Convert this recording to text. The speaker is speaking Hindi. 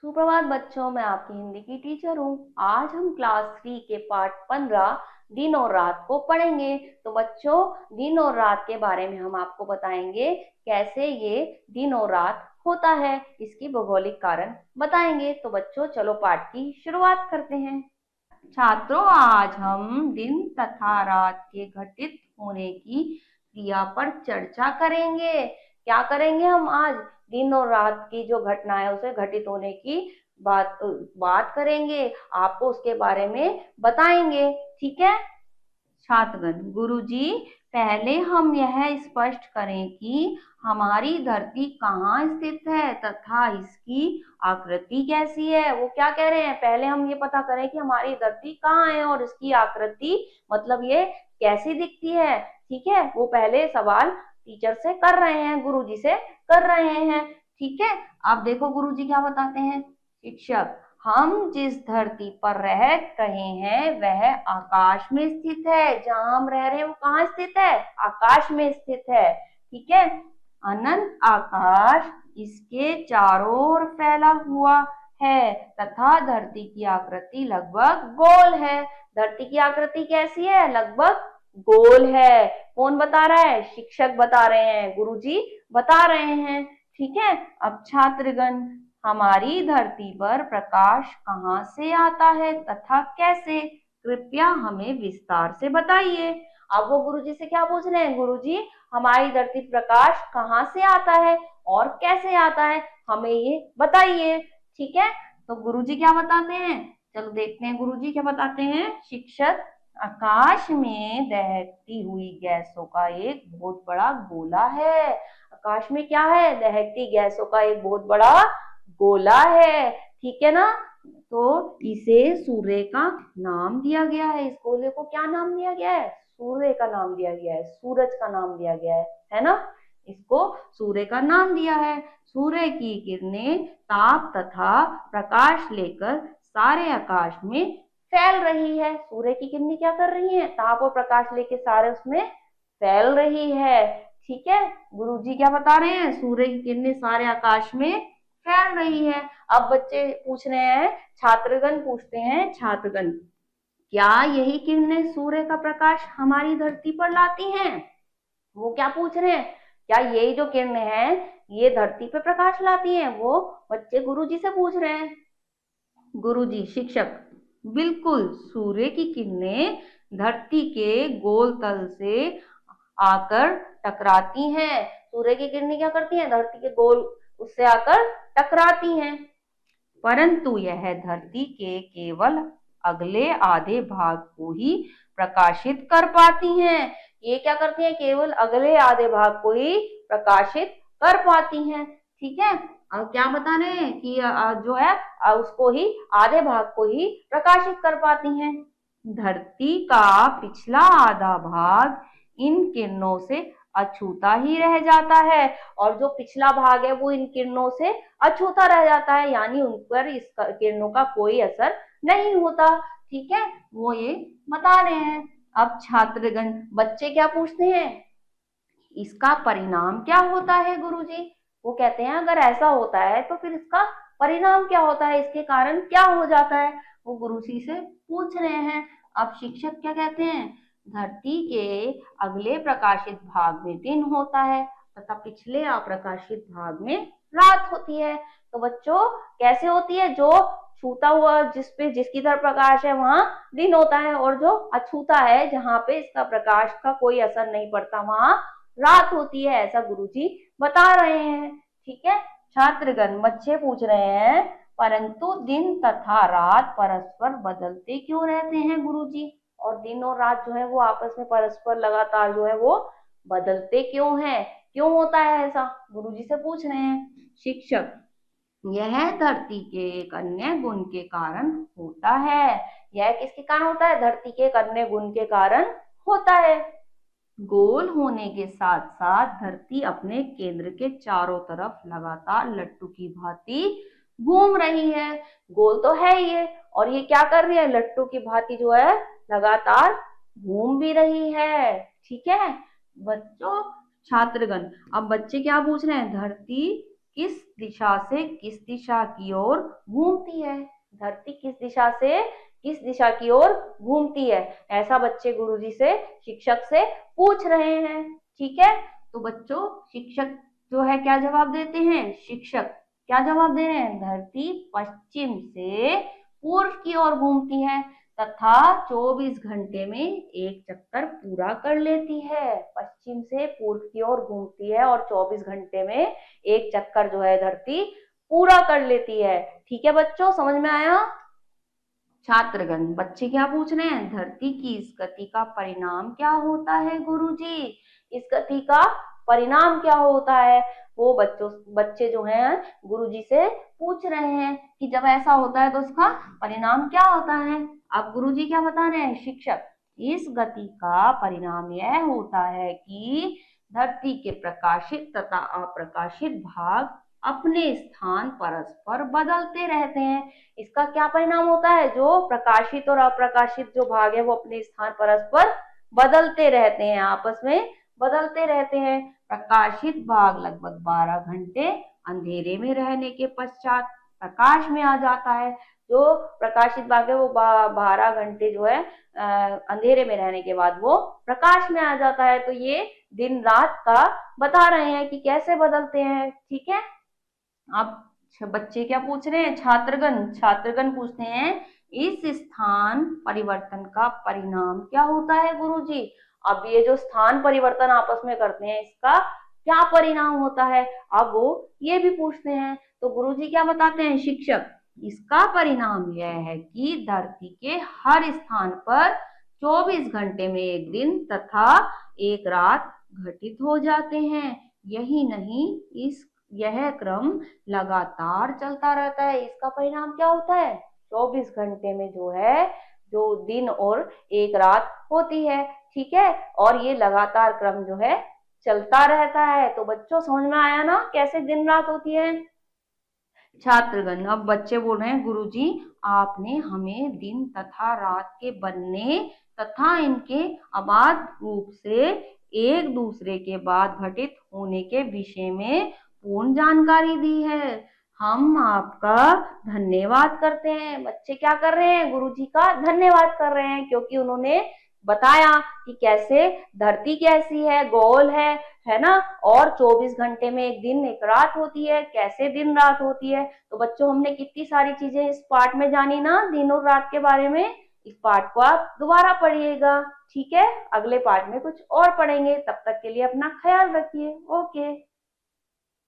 सुप्रभात बच्चों, मैं आपकी हिंदी की टीचर हूँ। आज हम क्लास 3 के पाठ 15 दिन और रात को पढ़ेंगे। तो बच्चों, दिन और रात के बारे में हम आपको बताएंगे कैसे ये दिन और रात होता है, इसकी भौगोलिक कारण बताएंगे। तो बच्चों चलो पाठ की शुरुआत करते हैं। छात्रों, आज हम दिन तथा रात के घटित होने की क्रिया पर चर्चा करेंगे। क्या करेंगे हम आज? दिन और रात की जो घटना है उसे घटित होने की बात बात करेंगे। आपको उसके बारे में बताएंगे, ठीक है। छात्रगण, गुरुजी, पहले हम यह स्पष्ट करें कि हमारी धरती कहाँ स्थित है तथा इसकी आकृति कैसी है। वो क्या कह रहे हैं, पहले हम ये पता करें कि हमारी धरती कहाँ है और इसकी आकृति मतलब ये कैसी दिखती है। ठीक है, वो पहले सवाल टीचर से कर रहे हैं, गुरुजी से कर रहे हैं। ठीक है, अब देखो गुरुजी क्या बताते हैं। शिक्षक, हम जिस धरती पर रह रहे हैं वह आकाश में स्थित है। जहां हम रह रहे हैं वो कहाँ स्थित है? आकाश में स्थित है। ठीक है, अनंत आकाश इसके चारों ओर फैला हुआ है तथा धरती की आकृति लगभग गोल है। धरती की आकृति कैसी है? लगभग गोल है। कौन बता रहा है? शिक्षक बता रहे हैं, गुरुजी बता रहे हैं। ठीक है, अब छात्रगण, हमारी धरती पर प्रकाश कहाँ से आता है तथा कैसे? कृपया हमें विस्तार से बताइए। अब वो गुरुजी से क्या पूछ रहे हैं? गुरुजी, हमारी धरती प्रकाश कहाँ से आता है और कैसे आता है, हमें ये बताइए। ठीक है, तो गुरुजी क्या बताते हैं, चलो देखते हैं गुरुजी क्या बताते हैं। शिक्षक, आकाश में दहकती हुई गैसों का एक बहुत बड़ा गोला है। आकाश में क्या है? दहकती गैसों का एक बहुत बड़ा गोला है। ठीक है ना, तो इसे सूर्य का नाम दिया गया है। इस गोले को क्या नाम दिया गया है? सूर्य का नाम दिया गया है, सूरज का नाम दिया गया है ना। इसको सूर्य का नाम दिया है। सूर्य की किरणें ताप तथा प्रकाश लेकर सारे आकाश में फैल रही है। सूर्य की किरणें क्या कर रही है? ताप और प्रकाश लेके सारे उसमें फैल रही है। ठीक है, गुरुजी क्या बता रहे हैं? सूर्य की किरणें सारे आकाश में फैल रही है। अब बच्चे पूछ रहे हैं, छात्रगण पूछते हैं, छात्रगण, क्या यही किरणें सूर्य का प्रकाश हमारी धरती पर लाती हैं? वो क्या पूछ रहे हैं, क्या यही जो किरणें हैं ये धरती पे प्रकाश लाती हैं? वो बच्चे गुरुजी से पूछ रहे हैं। गुरुजी, शिक्षक, बिल्कुल, सूर्य की किरणें धरती के गोल तल से आकर टकराती हैं। सूर्य की किरणें क्या करती हैं? धरती के गोल उससे आकर टकराती हैं, परंतु यह धरती के केवल अगले आधे भाग को ही प्रकाशित कर पाती हैं। ये क्या करती हैं? केवल अगले आधे भाग को ही प्रकाशित कर पाती हैं। ठीक है, अब क्या बता रहे हैं कि जो है उसको ही आधे भाग को ही प्रकाशित कर पाती हैं। धरती का पिछला आधा भाग इन किरणों से अछूता ही रह जाता है और जो पिछला भाग है वो इन किरणों से अछूता रह जाता है, यानी उन पर इस किरणों का कोई असर नहीं होता। ठीक है, वो ये बता रहे हैं। अब छात्रगण, बच्चे क्या पूछते हैं, इसका परिणाम क्या होता है गुरुजी? वो कहते हैं अगर ऐसा होता है तो फिर इसका परिणाम क्या होता है, इसके कारण क्या हो जाता है, वो गुरुजी से पूछ रहे हैं। अब शिक्षक क्या कहते हैं, धरती के अगले प्रकाशित भाग में दिन होता है तथा पिछले अप्रकाशित भाग में रात होती है। तो बच्चों कैसे होती है? जो छूता हुआ जिसकी तरफ प्रकाश है वहां दिन होता है और जो अछूता है जहां पे इसका प्रकाश का कोई असर नहीं पड़ता वहां रात होती है, ऐसा गुरुजी बता रहे हैं। ठीक है, छात्रगण, बच्चे पूछ रहे हैं, परंतु दिन तथा रात परस्पर बदलते क्यों रहते हैं गुरुजी? और दिन और रात जो है वो आपस में परस्पर लगातार जो है वो बदलते क्यों हैं? क्यों होता है ऐसा? गुरुजी से पूछ रहे हैं। शिक्षक, यह धरती के एक अन्य गुण के कारण होता है। यह किसके कारण होता है? धरती के एक अन्य गुण के कारण होता है। गोल होने के साथ साथ धरती अपने केंद्र के चारों तरफ लगातार लट्टू की भांति घूम रही है। गोल तो है ही है और ये क्या कर रही है? लट्टू की भांति जो है लगातार घूम भी रही है। ठीक है बच्चों, छात्रगण, अब बच्चे क्या पूछ रहे हैं, धरती किस दिशा से किस दिशा की ओर घूमती है? धरती किस दिशा से किस दिशा की ओर घूमती है? ऐसा बच्चे गुरुजी से, शिक्षक से पूछ रहे हैं। ठीक है, तो बच्चों शिक्षक जो है क्या जवाब देते हैं? शिक्षक क्या जवाब दे रहे हैं? धरती पश्चिम से पूर्व की ओर घूमती है तथा 24 घंटे में एक चक्कर पूरा कर लेती है। पश्चिम से पूर्व की ओर घूमती है और 24 घंटे में एक चक्कर जो है धरती पूरा कर लेती है। ठीक है बच्चों, समझ में आया? छात्रगण, बच्चे क्या पूछ रहे हैं? धरती की इस गति का परिणाम क्या होता है गुरुजी? इस गति का परिणाम क्या होता है? वो बच्चे जो हैं गुरुजी से पूछ रहे हैं कि जब ऐसा होता है तो उसका परिणाम क्या होता है। अब गुरुजी क्या बता रहे हैं? शिक्षक, इस गति का परिणाम यह होता है कि धरती के प्रकाशित तथा अप्रकाशित भाग अपने स्थान परस्पर बदलते रहते हैं। इसका क्या परिणाम होता है? जो प्रकाशित और अप्रकाशित जो भाग है वो अपने स्थान परस्पर बदलते रहते हैं, आपस में बदलते रहते हैं। प्रकाशित भाग लगभग 12 घंटे अंधेरे में रहने के पश्चात प्रकाश में आ जाता है। जो प्रकाशित भाग है वो 12 घंटे जो है अंधेरे में रहने के बाद वो प्रकाश में आ जाता है। तो ये दिन रात का बता रहे हैं कि कैसे बदलते हैं। ठीक है, अब बच्चे क्या पूछ रहे हैं? छात्रगण पूछते हैं इस स्थान परिवर्तन का परिणाम क्या होता है गुरुजी? अब ये जो स्थान परिवर्तन आपस में करते हैं इसका क्या परिणाम होता है, अब वो ये भी पूछते हैं। तो गुरुजी क्या बताते हैं? शिक्षक, इसका परिणाम यह है कि धरती के हर स्थान पर 24 घंटे में एक दिन तथा एक रात घटित हो जाते हैं। यही नहीं, यह क्रम लगातार चलता रहता है। इसका परिणाम क्या होता है? 24 घंटे में जो है जो दिन और एक रात होती है। ठीक है, और ये लगातार क्रम जो है चलता रहता है। तो बच्चों समझ में आया ना कैसे दिन रात होती है? छात्रगण, अब बच्चे बोल रहे हैं गुरुजी आपने हमें दिन तथा रात के बनने तथा इनके अबाध रूप से एक दूसरे के बाद घटित होने के विषय में पूर्ण जानकारी दी है। हम आपका धन्यवाद करते हैं। बच्चे क्या कर रहे हैं? गुरुजी का धन्यवाद कर रहे हैं क्योंकि उन्होंने बताया कि कैसे धरती कैसी है, गोल है ना, और 24 घंटे में एक दिन एक रात होती है, कैसे दिन रात होती है। तो बच्चों हमने कितनी सारी चीजें इस पाठ में जानी ना, दिन और रात के बारे में। इस पाठ को आप दोबारा पढ़िएगा। ठीक है, अगले पाठ में कुछ और पढ़ेंगे। तब तक के लिए अपना ख्याल रखिए। ओके।